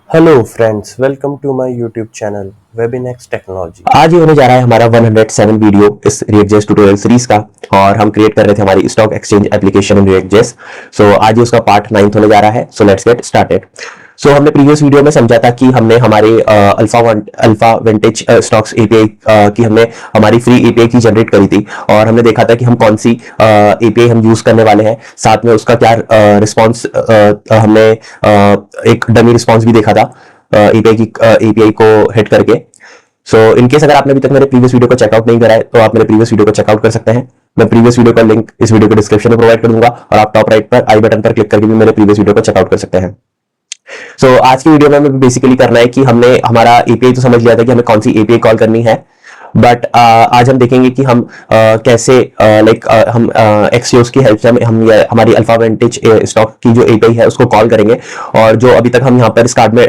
Hello friends, welcome to my YouTube channel Webinex technology. आज ये होने जा रहा है हमारा 107 वीडियो इस React.js ट्यूटोरियल सीरीज का। और हम क्रिएट कर रहे थे हमारी stock exchange application in React.js। So आज ये उसका पार्ट 9 होने जा रहा है। So let's get started. So हमने प्रीवियस वीडियो में समझा था कि हमने हमारे अल्फा वेंटेज स्टॉक्स एपीआई की हमने हमारी फ्री एपीआई की जनरेट करी थी। और हमने देखा था कि हम कौन सी एपीआई हम यूज करने वाले हैं, साथ में उसका क्या रिस्पॉन्स हमने एक डमी रिस्पॉन्स भी देखा था एपीआई को हिट करके। सो इनकेस अगर आपने अभी तक मेरे प्रीवियस वीडियो को चेकआउट नहीं करा है तो आप मेरे प्रीवियस वीडियो को चेकआउट कर सकते हैं। मैं प्रीवियस वीडियो का लिंक इस वीडियो के डिस्क्रिप्शन में प्रोवाइड कर दूंगा और आप टॉप राइट पर आई बटन पर क्लिक करके भी मेरे प्रीवियस वीडियो को चेकआउट कर सकते हैं। आज की वीडियो में हमें बेसिकली करना है कि हमने हमारा एपीआई तो समझ लिया था कि हमें कौन सी एपीआई कॉल करनी है। बट आज हम देखेंगे कि हम कैसे हम एक्सियोस की हेल्प से हम हमारी अल्फा वेंटेज स्टॉक की जो एपीआई है उसको कॉल करेंगे। और जो अभी तक हम यहाँ पर इस कार्ड में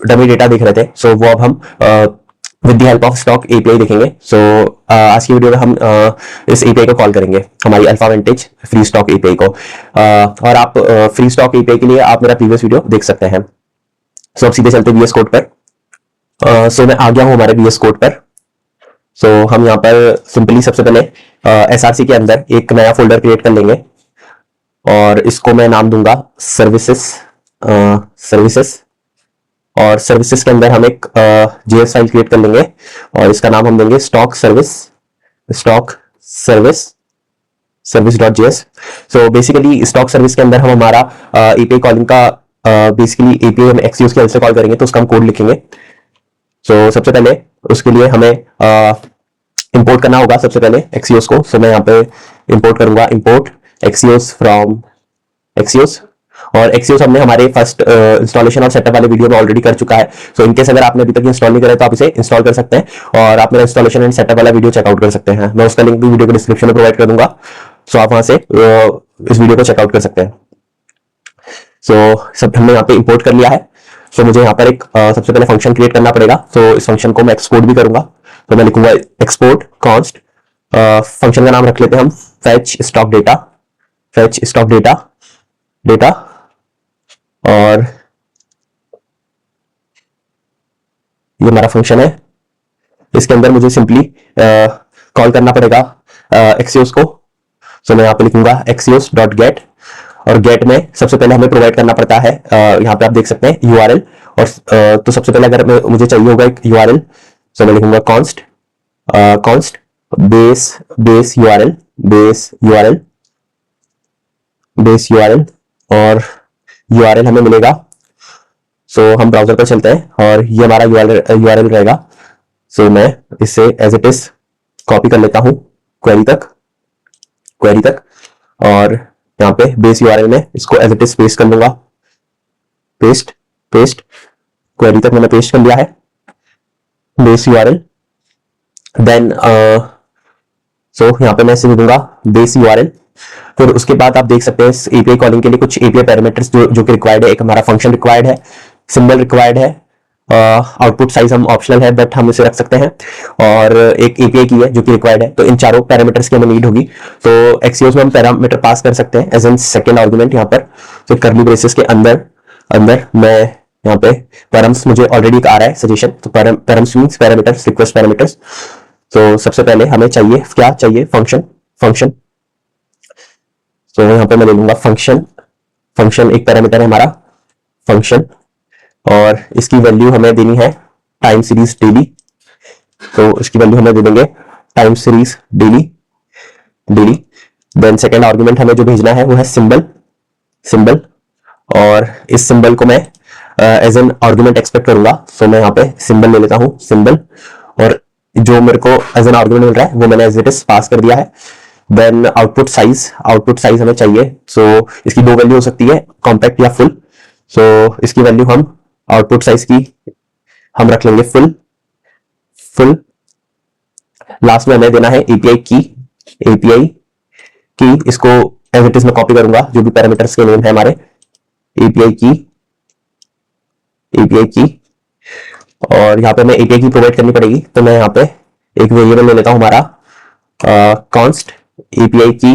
डमी डेटा देख रहे थे, सो वो अब हम with the help of stock API देखेंगे। आज की वीडियो में हम इस एपीआई को कॉल करेंगे, हमारी अल्फा वेंटेज फ्री स्टॉक एपीआई को। और आप फ्री स्टॉक एपीआई के लिए आप मेरा प्रीवियस वीडियो देख सकते हैं। अब सीधे चलते बीएस कोड पर। मैं आ गया हूं हमारे बीएस कोड पर। हम यहाँ पर सिंपली सबसे पहले एसआरसी के अंदर एक नया फोल्डर क्रिएट कर लेंगे और इसको मैं नाम दूंगा सर्विसेस। और सर्विसेज के अंदर हम एक जेएस फाइल क्रिएट कर लेंगे और इसका नाम हम देंगे stock service dot JS. Basically stock service के अंदर हम हमारा एपीआई कॉलिंग का बेसिकली एपीआई हम एक्सयूज के हेल्प से कॉल करेंगे तो उसका हम कोड लिखेंगे। सबसे पहले उसके लिए हमें इंपोर्ट करना होगा सबसे पहले एक्सियोस को। मैं यहाँ पे इंपोर्ट करूंगा, इंपोर्ट एक्सियोस फ्रॉम एक्सियोस। और एक्सियोस हमने हमारे फर्स्ट इंस्टॉलेशन और सेटअप वाले वीडियो में ऑलरेडी कर चुका है। इनकेस अगर आपने अभी तक इंस्टॉल नहीं करा तो आप इसे इंस्टॉल कर सकते हैं और आप मेरा इंस्टॉलेशन एंड सेटअप वाला वीडियो चेकआउट कर सकते हैं। मैं उसका लिंक भी वीडियो के डिस्क्रिप्शन में प्रोवाइड कर दूंगा, आप वहां से इस वीडियो को चेकआउट कर सकते हैं। सब हमने यहाँ पे इंपोर्ट कर लिया है। मुझे यहाँ पर एक सबसे पहले फंक्शन क्रिएट करना पड़ेगा। इस फंक्शन को मैं एक्सपोर्ट भी करूंगा। मैं लिखूंगा एक्सपोर्ट कॉन्स्ट, फंक्शन का नाम रख लेते हैं हम फेच स्टॉक डेटा। और ये हमारा फंक्शन है, इसके अंदर मुझे सिंपली कॉल करना पड़ेगा एक्सियोस को। मैं यहाँ पे लिखूंगा एक्सियोस डॉट गेट। और गेट में सबसे पहले हमें प्रोवाइड करना पड़ता है, यहाँ पे आप देख सकते हैं यूआरएल। और तो सबसे पहले अगर मुझे चाहिए होगा एक यूआरएल, मैं लिखूंगा कॉन्स्ट बेस यूआरएल और यूआरएल हमें मिलेगा। हम ब्राउजर पर चलते हैं और ये हमारा यूआरएल रहेगा। मैं इसे एज इट इज कॉपी कर लेता हूं क्वेरी तक और यहाँ पे बेस यूआरएल में इसको एज इट इज पेस्ट कर लूंगा। पेस्ट क्वेरी तक मैंने पेस्ट कर लिया है बेस यूआरएल। देन यहाँ पे मैं इसे दे दूंगा बेस यूआरएल। फिर उसके बाद आप देख सकते हैं इस एपीआई कॉलिंग के लिए कुछ एपीआई पैरामीटर्स जो कि रिक्वायर्ड है। एक हमारा फंक्शन रिक्वायर्ड है, सिंबल रिक्वायर्ड है, आउटपुट साइज हम ऑप्शनल है बट हम इसे रख सकते हैं, और एक एपीआई की है जो कि रिक्वायर्ड है। तो इन चारों पैरामीटर्स की हमें नीड होगी। एक्सियोस में हम पैरामीटर पास कर सकते हैं एज एन सेकेंड आर्गुमेंट यहाँ पर। कर्ली ब्रेसेस के अंदर मैं यहाँ पे पैरम्स मुझे ऑलरेडी आ रहा है suggestion. Params means parameters, request parameters. सबसे पहले हमें चाहिए फंक्शन। यहाँ पे मैं ले लूंगा फंक्शन एक पैरामीटर है हमारा फंक्शन, और इसकी वैल्यू हमें देनी है टाइम सीरीज डेली। इसकी वैल्यू हमें दे देंगे time series daily. Then second argument हमें जो भेजना है वो है सिंबल। और इस सिंबल को मैं एज एन आर्गुमेंट एक्सपेक्ट करूंगा। मैं यहाँ पे सिंबल ले लेता हूँ सिंबल, और जो मेरे को एज एन आर्गुमेंट मिल रहा है वो मैंने एज इट इज पास कर दिया है। देन आउटपुट साइज हमें चाहिए। इसकी दो वैल्यू हो सकती है, कॉम्पैक्ट या फुल। इसकी वैल्यू हम आउटपुट साइज की हम रख लेंगे फुल। लास्ट में हमें देना है एपीआई की इसको एज इट इज मैं कॉपी करूंगा जो भी पैरामीटर्स के नेम है हमारे एपीआई की। और यहाँ पे मैं एपीआई की प्रोवाइड करनी पड़ेगी। तो मैं यहाँ पे एक वेरिएबल ले लेता हूं हमारा कॉन्स्ट एपीआई की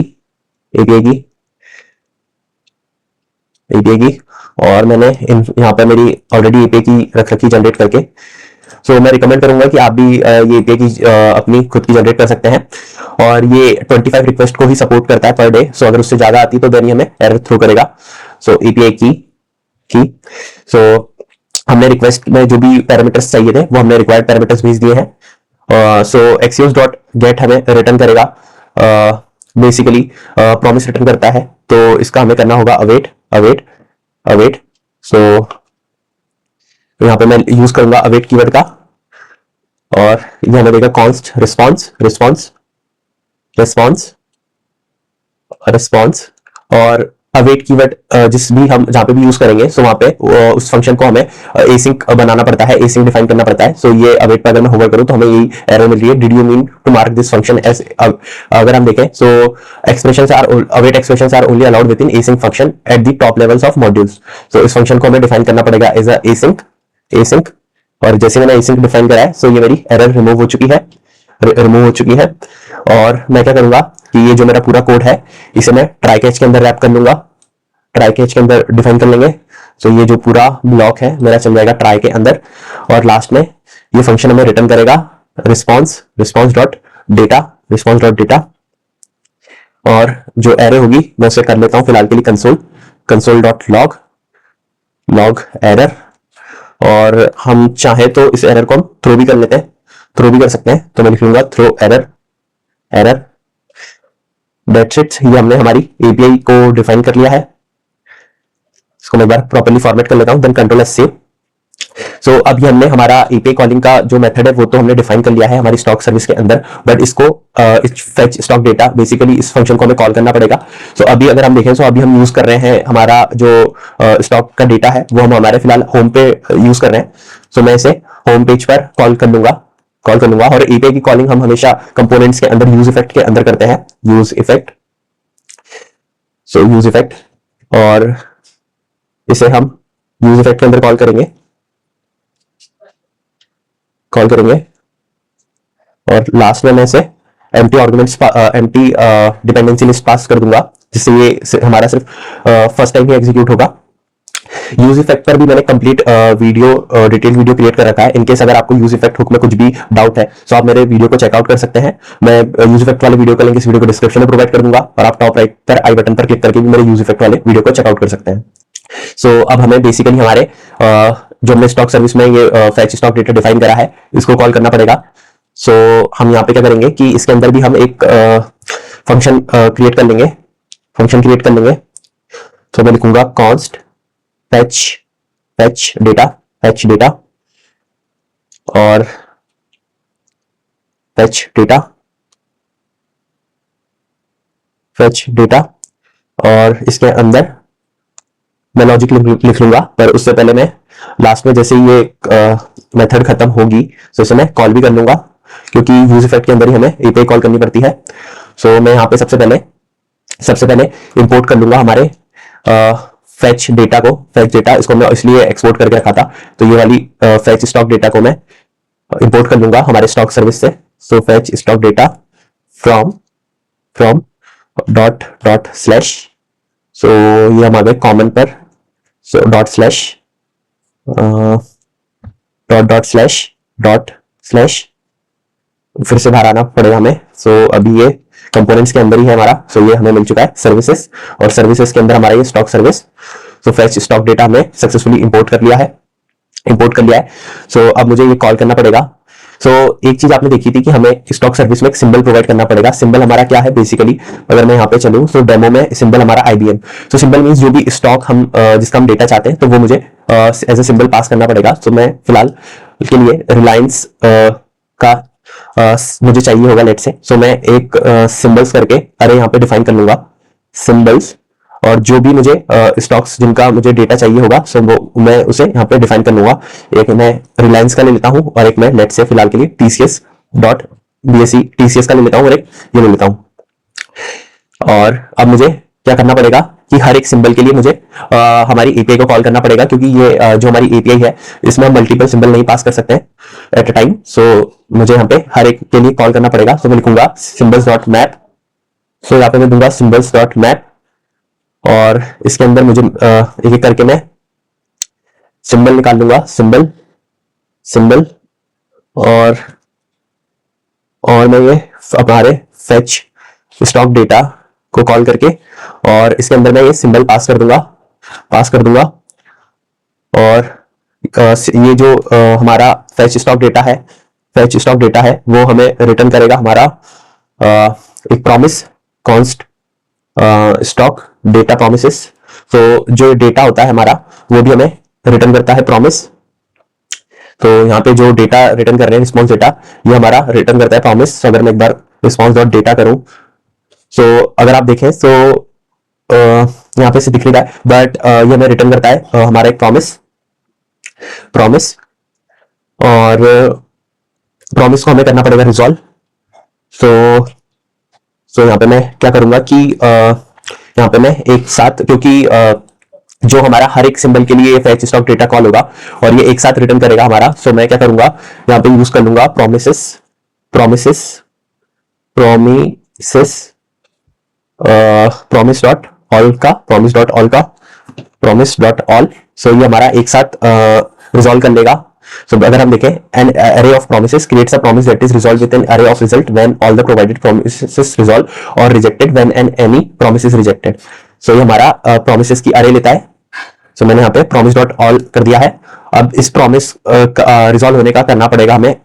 और मैंने यहाँ पर मेरी ऑलरेडी एपीआई की रख रखी जनरेट करके। सो मैं रिकमेंड करूंगा कि आप भी ये एपीआई की अपनी खुद की जनरेट कर सकते हैं, और ये 25 रिक्वेस्ट को ही सपोर्ट करता है पर डे। सो अगर उससे ज्यादा आती तो देन ये हमें एरर थ्रो करेगा। सो एपीआई की सो हमने रिक्वेस्ट में जो भी पैरामीटर्स चाहिए थे वो हमने रिक्वायर्ड पैरामीटर्स भेज दिए हैं। सो एक्सियोस डॉट गेट हमें रिटर्न करेगा, बेसिकली प्रॉमिस रिटर्न करता है, तो इसका हमें करना होगा अवेट अवेट अवेट। सो यहाँ पे मैं यूज करूंगा अवेट कीवर्ड का, और ये हमें देगा const response response response response. और अवेट कीवर्ड जिस भी हम जहां पे भी यूज करेंगे, सो वहां पे उस फंक्शन को हमें एसिंक बनाना पड़ता है, एसिंक डिफाइन करना पड़ता है। सो ये अवेट पर अगर मैं होवर करूं तो हमें यही एरर मिल रही है, did you mean to mark this function as. अगर हम देखें, so expressions are await expressions are only allowed within async function at the top levels of modules. So इस फंक्शन को हमें डिफाइन करना पड़ेगा एज अ एसिंक। और जैसे मैंने एसिंक डिफाइन करा है, सो ये मेरी एरर रिमूव हो चुकी है। और मैं क्या करूंगा कि ये जो मेरा पूरा कोड है इसे मैं ट्राई कैच के अंदर रैप कर लूंगा, ट्राई कैच के अंदर डिफाइन कर लेंगे। सो ये जो पूरा ब्लॉक है मेरा चल जाएगा ट्राई के अंदर, और लास्ट में ये फंक्शन हमें रिटर्न करेगा रिस्पॉन्स डॉट डेटा। और जो एरर होगी मैं उसे कर लेता हूं फिलहाल के लिए कंसोल डॉट लॉग एरर। और हम चाहे तो इस एरर को हम थ्रो भी कर सकते हैं। तो मैं लिख लूंगा थ्रो एरर। That's it. ये हमने हमारी एपीआई को डिफाइन कर लिया है। इसको मैं एक बार प्रॉपर्ली फॉर्मेट कर लेता हूं, देन कंट्रोल एस सेव। सो अब ये हमने हमारा एपीआई कॉलिंग का जो मेथड है वो तो हमने डिफाइन कर लिया है हमारी स्टॉक सर्विस के अंदर, बट इसको फेच स्टॉक डेटा, बेसिकली इस फंक्शन को हमें कॉल करना पड़ेगा। सो अभी अगर हम देखें, सो अभी हम यूज कर रहे हैं हमारा जो स्टॉक का डेटा है वो हम हमारे फिलहाल होम पे यूज कर रहे हैं। सो मैं इसे होम पेज पर कॉल कर लूंगा। और एपीआई की कॉलिंग हम हमेशा कंपोनेंट्स के अंदर यूज इफेक्ट के अंदर करते हैं, यूज इफेक्ट। और इसे हम यूज इफेक्ट के अंदर कॉल करेंगे। और लास्ट में मैं इसे empty arguments empty dependency list pass कर दूंगा, जिससे ये हमारा सिर्फ फर्स्ट टाइम ही एग्जीक्यूट होगा। यूज इफेक्ट पर भी मैंने कंप्लीट डिटेल वीडियो क्रिएट कर रखा है। इनकेस अगर आपको यूज इफेक्ट हुक में कुछ भी डाउट है तो आप मेरे वीडियो को चेकआउट कर सकते हैं। मैं यूज इफेक्ट वाले वीडियो का लिंक इस वीडियो को डिस्क्रिप्शन में प्रोवाइड कर दूंगा, और आप टॉप राइट पर आई बटन पर क्लिक करके भी मेरे यूज इफेक्ट वाले वीडियो को चेकआउट कर सकते हैं। सो अब हमें बेसिकली हमारे जो हमने स्टॉक सर्विस में ये फेच स्टॉक डेटा डिफाइन करा है इसको कॉल करना पड़ेगा। सो हम यहाँ पे क्या करेंगे कि इसके अंदर भी हम एक फंक्शन क्रिएट कर लेंगे। तो मैं लिखूंगा कॉन्स्ट fetch डेटा और fetch डेटा, और इसके अंदर मैं लॉजिक लिख लूंगा। पर उससे पहले मैं लास्ट में जैसे ये मेथड खत्म होगी तो इसे मैं कॉल भी कर लूंगा, क्योंकि यूज इफेक्ट के अंदर ही हमें एपीआई कॉल करनी पड़ती है। सो मैं यहाँ पे सबसे पहले इंपोर्ट कर लूंगा हमारे फेच डेटा इसको मैं इसलिए एक्सपोर्ट करके रखा था, तो ये वाली फेच स्टॉक डेटा को मैं इंपोर्ट कर लूंगा हमारे स्टॉक सर्विस से। So fetch stock data from dot slash, so ये हम आ गए कॉमन पर, सो डॉट स्लैश फिर से बाहर आना पड़ेगा हमें। सो अभी ये कंपोनेंट्स के अंदर ही है हमारा। सो ये हमें मिल चुका है सर्विसेज, और सर्विसेज के अंदर हमारा ये स्टॉक सर्विस। सो फेच स्टॉक डेटा हमने सक्सेसफुली इंपोर्ट कर लिया है। सो अब मुझे ये कॉल करना पड़ेगा। सो एक चीज आपने देखी थी कि हमें स्टॉक सर्विस में एक सिंबल प्रोवाइड करना पड़ेगा। सिंबल हमारा क्या है बेसिकली, अगर मैं यहाँ पे चलूं तो डेमो में सिंबल हमारा IBM। सो सिंबल मींस जो भी स्टॉक हम जिसका हम डेटा चाहते हैं तो वो मुझे एज ए सिंबल पास करना पड़ेगा। सो मैं फिलहाल के लिए रिलायंस का मुझे चाहिए होगा लेट से। सो मैं एक सिंबल्स करके अरे यहाँ पे डिफाइन कर लूंगा सिंबल्स, और जो भी मुझे स्टॉक्स जिनका मुझे डेटा चाहिए होगा सो वो मैं उसे यहाँ पे डिफाइन कर लूंगा। एक मैं रिलायंस का ले लेता हूँ, और एक मैं लेट से फिलहाल के लिए TCS का ले लेता हूँ, और एक ये ले लेता हूँ। और अब मुझे क्या करना पड़ेगा कि हर एक सिंबल के लिए मुझे हमारी एपीआई को कॉल करना पड़ेगा, क्योंकि ये जो हमारी एपीआई है इसमें हम मल्टीपल सिंबल नहीं पास कर सकते हैं एट अ टाइम। सो मुझे यहाँ पे हर एक के लिए कॉल करना पड़ेगा। सो मैं लिखूंगा सिंबल्स डॉट मैप। सो यहाँ पे मैं दूंगा सिंबल्स डॉट मैप, और इसके अंदर मुझे एक एक करके मैं सिंबल निकाल लूंगा, सिंबल सिंबल, और मैं ये हमारे फेच स्टॉक डेटा को कॉल करके और इसके अंदर मैं ये सिंबल पास कर दूंगा और ये जो हमारा फेच स्टॉक डेटा है वो हमें रिटर्न करेगा हमारा एक promise const stock data promises. तो जो डेटा होता है हमारा वो भी हमें रिटर्न करता है प्रॉमिस। तो यहाँ पे जो डेटा रिटर्न कर रहे हैं रिस्पॉन्स डेटा, ये हमारा रिटर्न करता है प्रॉमिस। अगर मैं एक बार रिस्पॉन्स डॉट डेटा करूं, सो अगर आप देखें तो यहाँ पे से दिख नहीं रहा है, बट ये हमें रिटर्न करता है हमारा एक प्रॉमिस और प्रॉमिस को हमें करना पड़ेगा रिजॉल्व। सो यहाँ पे मैं क्या करूंगा कि यहाँ पे मैं एक साथ, क्योंकि जो हमारा हर एक सिंबल के लिए फेच स्टॉक डेटा कॉल होगा और ये एक साथ रिटर्न करेगा हमारा, सो मैं क्या करूंगा यहाँ पे यूज कर लूंगा प्रॉमिस डॉट ऑल। सो ये हमारा एक साथ रिजॉल्व कर लेगा। सो अगर हम देखें, N array of promises creates a promise that is resolved with an array of result when all the provided promises resolve or rejected when any promise is rejected। सो ये हमारा promises की array लेता है। सो मैंने यहाँ पे promise डॉट ऑल कर दिया है। अब इस promise रिजॉल्व होने का करना पड़ेगा हमें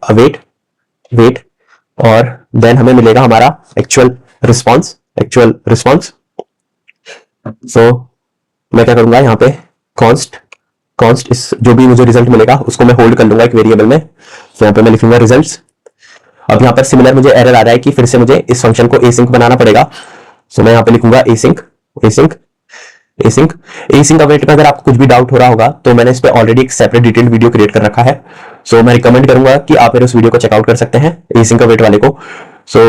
वेट और देन हमें मिलेगा हमारा एक्चुअल रिस्पॉन्स। सो मैं क्या करूंगा यहाँ पे कॉन्स्ट इस जो भी मुझे रिजल्ट मिलेगा उसको मैं होल्ड कर लूंगा एक वेरिएबल में। तो यहाँ पे मैं लिखूंगा रिजल्ट्स। अब यहाँ पर सिमिलर मुझे एरर आ रहा है कि फिर से मुझे इस फंक्शन को एसिंक बनाना पड़ेगा। सो मैं यहाँ पे लिखूंगा एसिंक अवेट में अगर आपको कुछ भी डाउट हो रहा होगा तो मैंने इस पे ऑलरेडी एक सेपरेट डिटेल्ड वीडियो क्रिएट कर रखा है। सो मैं रिकमेंड करूंगा कि आप मेरे उस वीडियो को चेकआउट कर सकते हैं, एसिंक अवेट वाले को। सो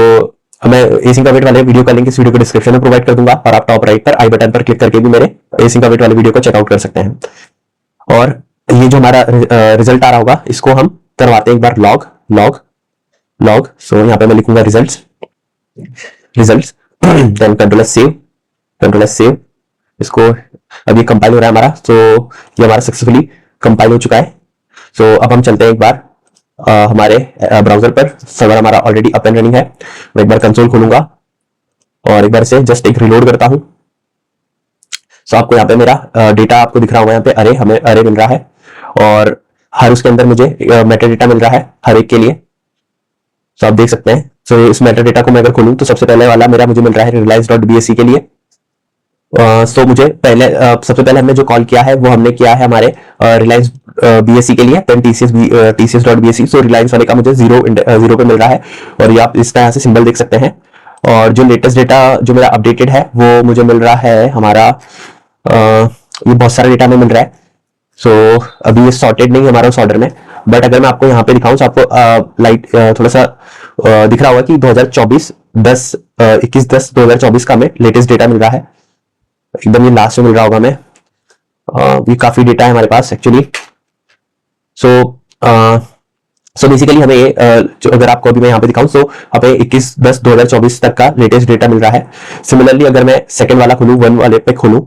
मैं एसिंक अवेट वाले वीडियो का लिंक इस वीडियो को डिस्क्रिप्शन में प्रोवाइड कर दूंगा और आप टॉप राइट पर आई बटन पर क्लिक करके भी मेरे एसिंक अवेट वाले वीडियो को चेकआउट कर सकते हैं। और ये जो हमारा रिजल्ट आ रहा होगा इसको हम करवाते हैं एक बार लॉग। सो यहाँ पे मैं लिखूंगा रिजल्ट्स देन कंट्रोल सेव। इसको अभी कंपाइल हो रहा है हमारा। तो ये हमारा सक्सेसफुली कंपाइल हो चुका है। सो अब हम चलते हैं एक बार हमारे ब्राउजर पर। सर्वर हमारा ऑलरेडी अप एंड रनिंग है। मैं एक बार कंसोल खोलूंगा और एक बार से जस्ट एक रिलोड करता हूं। सो आपको यहाँ पे मेरा डेटा आपको दिख रहा होगा, यहाँ पे हमें अरे मिल रहा है और हर उसके अंदर मुझे मेटा डेटा मिल रहा है हर एक के लिए। सो आप देख सकते हैं। सो इस मेटा डेटा को मैं अगर खोलूं तो सबसे पहले वाला मेरा मुझे मिल रहा है realize.bsc के लिए। सो मुझे सबसे पहले हमने जो कॉल किया है वो हमने किया है हमारे रिलायंस बीएससी के लिए, देन tcs.bsc। सो रिलायंस वाले का मुझे जीरो पे मिल रहा है और ये आप इसका यहाँ से सिंबल देख सकते हैं। और जो लेटेस्ट डेटा जो मेरा अपडेटेड है वो मुझे मिल रहा है हमारा ये बहुत सारा डेटा में मिल रहा है। सो अभी ये सॉर्टेड नहीं है हमारा उस ऑर्डर में, बट अगर मैं आपको यहाँ पे दिखाऊं तो आपको लाइट थोड़ा सा दिख रहा होगा कि 21/10/2024 का हमें लेटेस्ट डेटा मिल रहा है। एकदम ये लास्ट में मिल रहा होगा हमें। ये काफी डेटा है हमारे पास एक्चुअली। सो बेसिकली हमें ये जो अगर आपको अभी मैं यहाँ पे दिखाऊं तो हमें 21/10/2024 तक का लेटेस्ट डेटा मिल रहा है। सिमिलरली अगर मैं सेकंड वाला खोलूं, 1 वाले पे खोलूं,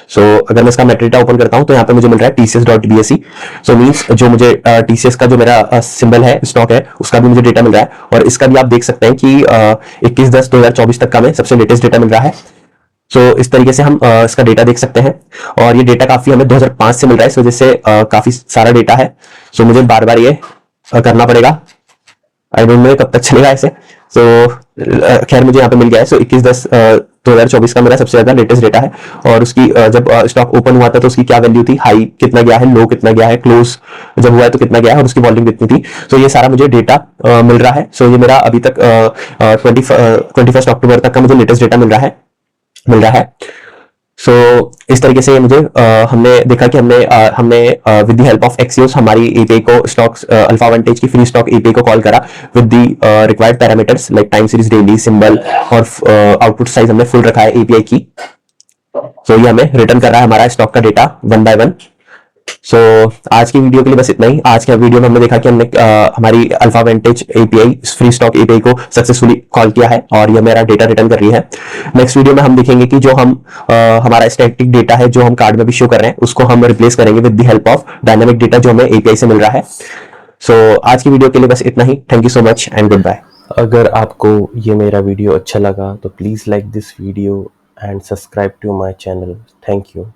सो अगर मैं इसका मेटाडेटा ओपन करता हूं तो यहाँ पे मुझे मिल रहा है tcs.bsc। सो मींस जो मुझे tcs का जो मेरा सिंबल है, स्टॉक है, उसका भी मुझे डेटा मिल रहा है और इसका भी आप देख सकते हैं कि 21/10/2024 तक का हमें सबसे लेटेस्ट डेटा मिल रहा है। सो इस तरीके से हम इसका डेटा देख सकते हैं और ये डेटा काफी हमें 2005 से मिल रहा है, इस वजह से काफी सारा डेटा है। सो मुझे बार बार ये करना पड़ेगा, आई डोंट नो कब तक चलेगा ऐसे। सो खैर मुझे यहाँ पे मिल गया है। सो 21/10/2024 का मेरा सबसे ज्यादा लेटेस्ट डेटा है और उसकी जब स्टॉक ओपन हुआ था तो उसकी क्या वैल्यू थी, हाई कितना गया है, लो कितना गया है, क्लोज जब हुआ है तो कितना गया है और उसकी वॉल्यूम कितनी थी। सो ये सारा मुझे डेटा मिल रहा है। सो ये मेरा अभी तक 21 अक्टूबर तक का मुझे लेटेस्ट डेटा मिल रहा है। सो इस तरीके से मुझे हमने देखा कि हमने with the help of Axios हमारी एपीआई को स्टॉक्स अल्फा वांटेज की फ्री स्टॉक एपीआई को कॉल करा with the required parameters like time series, daily, symbol और आउटपुट साइज हमने फुल रखा है एपीआई की। सो ये हमें रिटर्न कर रहा है हमारा स्टॉक का डेटा 1 by 1। सो आज की वीडियो के लिए बस इतना ही। आज के वीडियो में हमने देखा कि हमने हमारी alpha vantage API free stock API को सक्सेसफुली कॉल किया है और ये मेरा डेटा रिटर्न कर रही है। नेक्स्ट वीडियो में हम देखेंगे कि जो हम हमारा स्टैटिक डेटा है जो हम कार्ड में भी शो कर रहे हैं उसको हम रिप्लेस करेंगे with the help of dynamic data जो हमें एपीआई से मिल रहा है। सो आज की वीडियो के लिए बस इतना ही। Thank you so much and good bye. अगर आपको ये मेरा वीडियो अच्छा लगा तो please like this video and subscribe to my channel. Thank you.